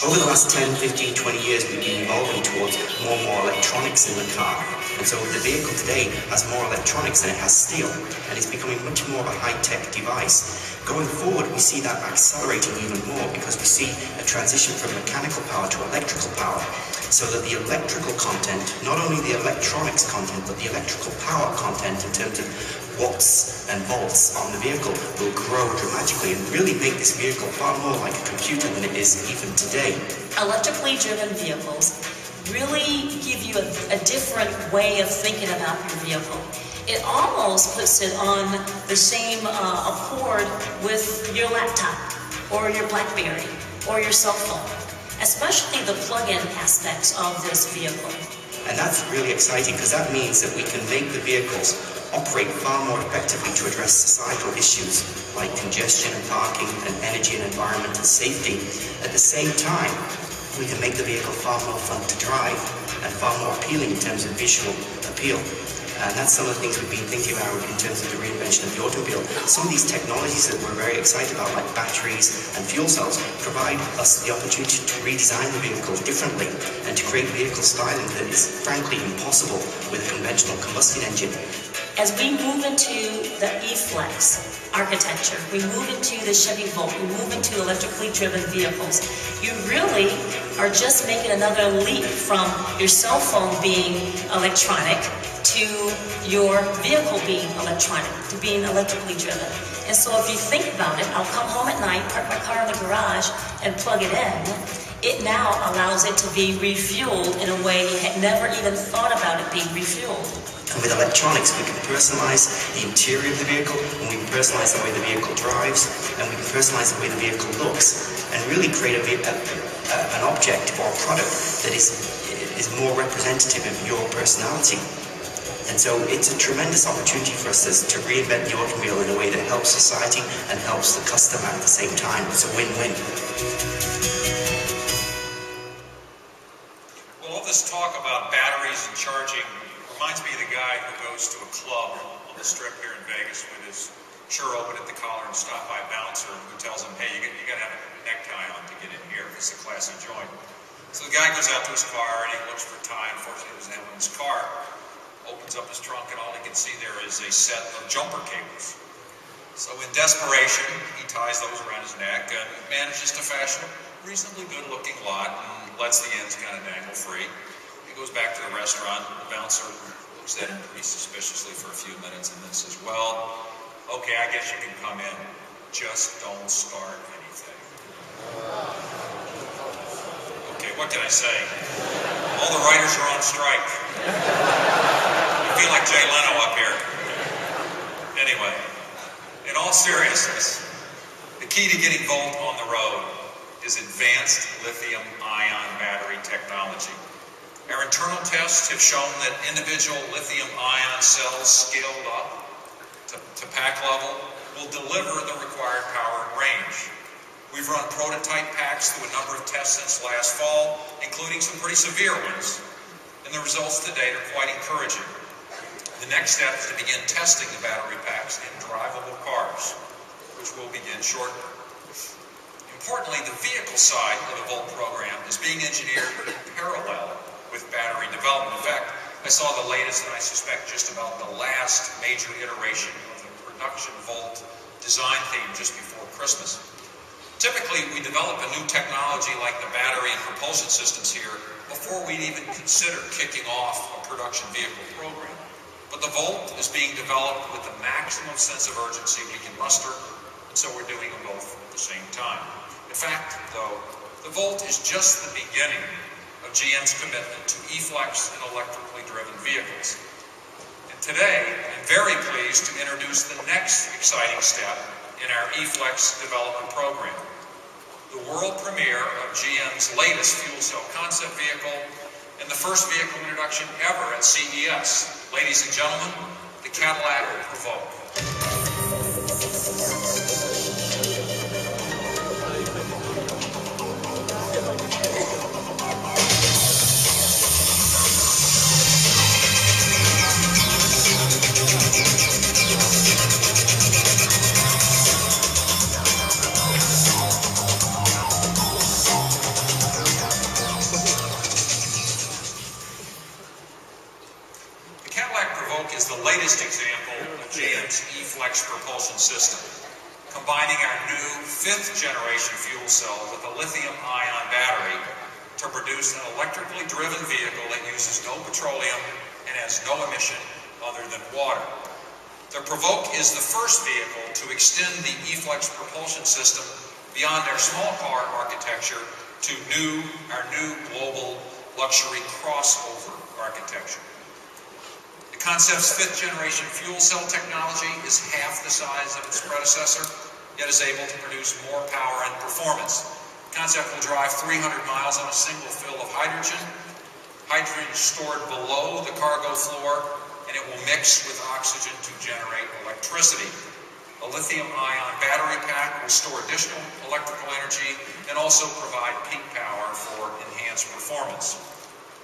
Over the last 10, 15, 20 years, we've been evolving towards more and more electronics in the car. And so the vehicle today has more electronics than it has steel, and it's becoming much more of a high-tech device. Going forward, we see that accelerating even more because we see a transition from mechanical power to electrical power. So that the electrical content, not only the electronics content, but the electrical power content in terms of watts and volts on the vehicle will grow dramatically and really make this vehicle far more like a computer than it is even today. Electrically driven vehicles really give you a different way of thinking about your vehicle. It almost puts it on the same accord with your laptop or your BlackBerry or your cell phone, especially the plug-in aspects of this vehicle. And that's really exciting because that means that we can make the vehicles operate far more effectively to address societal issues like congestion and parking and energy and environment and safety. At the same time, we can make the vehicle far more fun to drive and far more appealing in terms of visual appeal. And that's some of the things we've been thinking about in terms of the reinvention of the automobile. Some of these technologies that we're very excited about, like batteries and fuel cells, provide us the opportunity to redesign the vehicle differently and to create vehicle styling that is frankly impossible with a conventional combustion engine. As we move into the E-Flex architecture, we move into the Chevy Volt, we move into electrically driven vehicles, you really are just making another leap from your cell phone being electronic to your vehicle being electronic, to being electrically driven. And so if you think about it, I'll come home at night, park my car in the garage, and plug it in. It now allows it to be refueled in a way you had never even thought about it being refueled. And with electronics, we can personalize the interior of the vehicle, and we can personalize the way the vehicle drives, and we can personalize the way the vehicle looks, and really create an object or a product that is more representative of your personality. And so it's a tremendous opportunity for us to reinvent the automobile in a way that helps society and helps the customer at the same time. It's a win-win. Well, all this talk about batteries and charging reminds me of the guy who goes to a club on the strip here in Vegas with his shirt open at the collar and stopped by a bouncer who tells him, hey, you got to have a necktie on to get in here. It's a classy joint. So the guy goes out to his car and he looks for a tie. Unfortunately, he doesn't have one in his car. Opens up his trunk and all he can see there is a set of jumper cables. So in desperation, he ties those around his neck and manages to fashion a reasonably good-looking lot and lets the ends kind of dangle free. He goes back to the restaurant. The bouncer looks at him pretty suspiciously for a few minutes and then says, well, okay, I guess you can come in. Just don't start anything. Okay, what can I say? All the writers are on strike. I feel like Jay Leno up here. Anyway, in all seriousness, the key to getting Volt on the road is advanced lithium-ion battery technology. Our internal tests have shown that individual lithium-ion cells scaled up to pack level will deliver the required power and range. We've run prototype packs through a number of tests since last fall, including some pretty severe ones, and the results to date are quite encouraging. The next step is to begin testing the battery packs in drivable cars, which will begin shortly. Importantly, the vehicle side of the Volt program is being engineered in parallel with battery development. In fact, I saw the latest and I suspect just about the last major iteration of the production Volt design theme just before Christmas. Typically, we develop a new technology like the battery and propulsion systems here before we'd even consider kicking off a production vehicle program. But the Volt is being developed with the maximum sense of urgency we can muster, and so we're doing them both at the same time. In fact, though, the Volt is just the beginning of GM's commitment to E-Flex and electrically driven vehicles. And today, I'm very pleased to introduce the next exciting step in our E-Flex development program. The world premiere of GM's latest fuel cell concept vehicle and the first vehicle introduction ever at CES. Ladies and gentlemen, the Cadillac Provoke. E-Flex propulsion system, combining our new 5th generation fuel cell with a lithium-ion battery to produce an electrically driven vehicle that uses no petroleum and has no emission other than water. The Provoke is the first vehicle to extend the E-Flex propulsion system beyond our small car architecture to our new global luxury crossover architecture. The concept's 5th generation fuel cell technology is half the size of its predecessor, yet is able to produce more power and performance. The concept will drive 300 miles on a single fill of hydrogen. Hydrogen is stored below the cargo floor, and it will mix with oxygen to generate electricity. A lithium-ion battery pack will store additional electrical energy and also provide peak power for enhanced performance.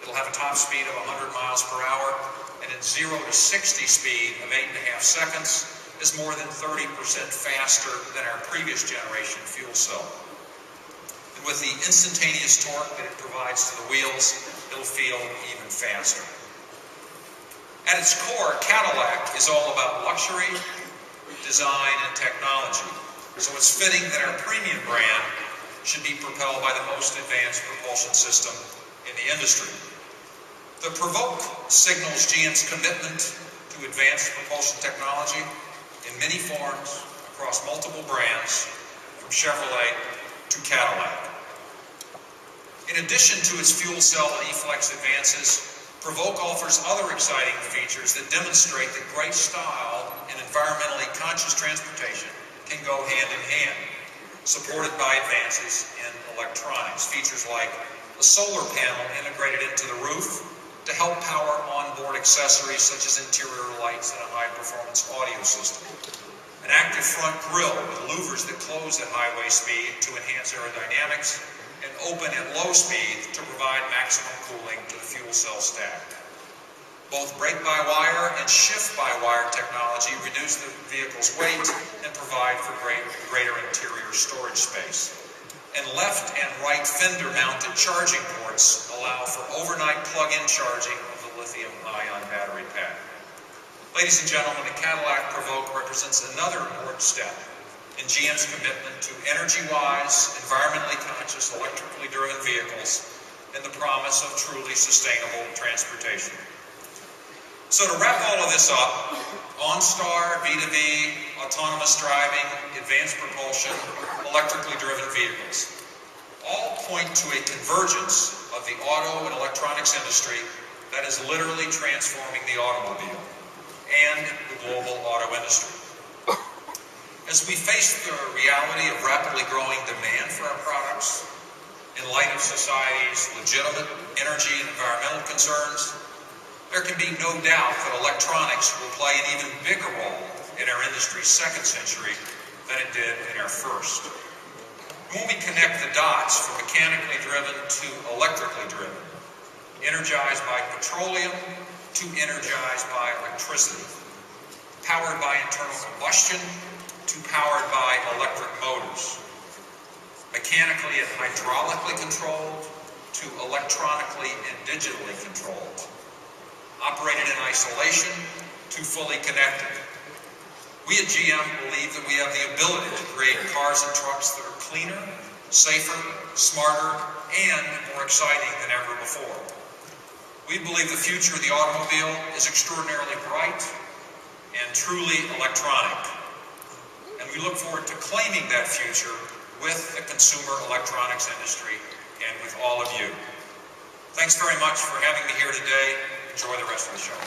It'll have a top speed of 100 miles per hour, and at 0 to 60 speed of 8.5 seconds is more than 30% faster than our previous generation fuel cell. And with the instantaneous torque that it provides to the wheels, it'll feel even faster. At its core, Cadillac is all about luxury, design, and technology. So it's fitting that our premium brand should be propelled by the most advanced propulsion system in the industry. The Provoke signals GM's commitment to advanced propulsion technology in many forms across multiple brands, from Chevrolet to Cadillac. In addition to its fuel cell and E-Flex advances, Provoke offers other exciting features that demonstrate that great style and environmentally conscious transportation can go hand in hand, supported by advances in electronics. Features like a solar panel integrated into the roof to help power onboard accessories such as interior lights and a high-performance audio system. An active front grille with louvers that close at highway speed to enhance aerodynamics, and open at low speed to provide maximum cooling to the fuel cell stack. Both brake-by-wire and shift-by-wire technology reduce the vehicle's weight and provide for greater interior storage space. And left and right fender-mounted charging ports allow for overnight plug-in charging of the lithium-ion battery pack. Ladies and gentlemen, the Cadillac Provoke represents another important step in GM's commitment to energy-wise, environmentally conscious, electrically driven vehicles and the promise of truly sustainable transportation. So to wrap all of this up, OnStar, V2V, autonomous driving, advanced propulsion, electrically driven vehicles all point to a convergence of the auto and electronics industry that is literally transforming the automobile and the global auto industry. As we face the reality of rapidly growing demand for our products, in light of society's legitimate energy and environmental concerns, there can be no doubt that electronics will play an even bigger role in our industry's second century than it did in our first. When we connect the dots from mechanically driven to electrically driven, energized by petroleum to energized by electricity, powered by internal combustion to powered by electric motors, mechanically and hydraulically controlled to electronically and digitally controlled, operated in isolation to fully connected. We at GM believe that we have the ability to create cars and trucks that are cleaner, safer, smarter, and more exciting than ever before. We believe the future of the automobile is extraordinarily bright and truly electronic. And we look forward to claiming that future with the consumer electronics industry and with all of you. Thanks very much for having me here today. Enjoy the rest of the show.